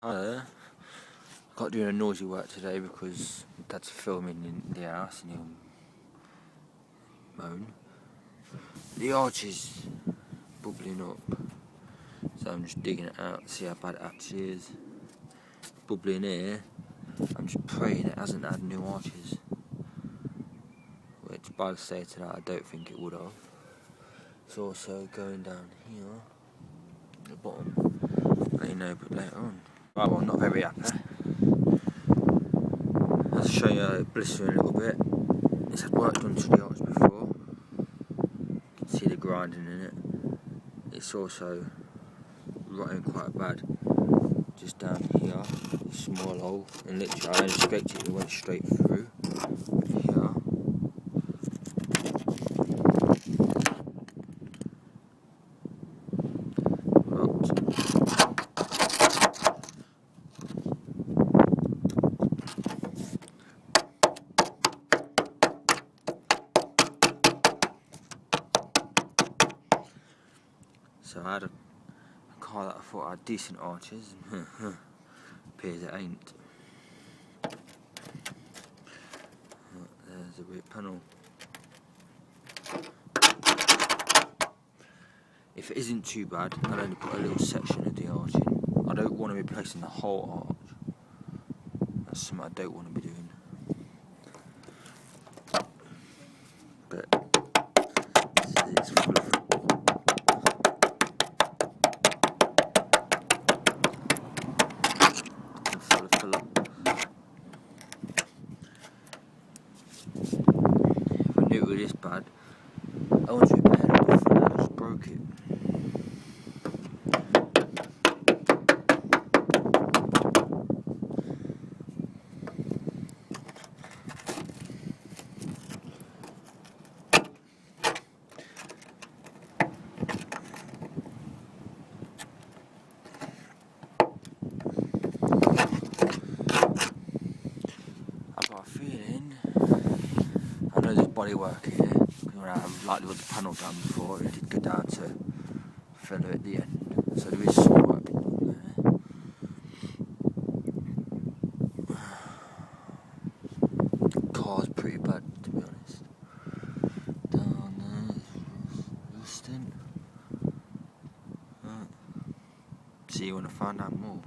Hi there. Got doing a noisy work today because Dad's filming in the house and he'll moan. The arch is bubbling up, so I'm just digging it out to see how bad it actually is. Bubbling here, I'm just praying it hasn't had new arches. Which by the state of that I don't think it would have. It's also going down here, at the bottom. Let you know a bit later on. Right, well, I'm not very happy. I'll show you it blistering a little bit. It's had work done to the arch before. You can see the grinding in it. It's also rotting quite bad. Just down here, a small hole, and literally I didn't expect it went straight through here. So I had a car that I thought had decent arches. Appears it ain't. There's a rear panel. If it isn't too bad, I'll only put a little section of the arch in. I don't want to be replacing the whole arch. That's something I don't want to be doing. But it's full of colour. If I knew it was this bad, I want to repair it before I just broke it. I've got a feeling, I know there's body work here, when I likely with the panel done before, it did go down to filler at the end, so there is some work done there. Car's pretty bad, to be honest. Down there, it's rusting. See you when I find out more.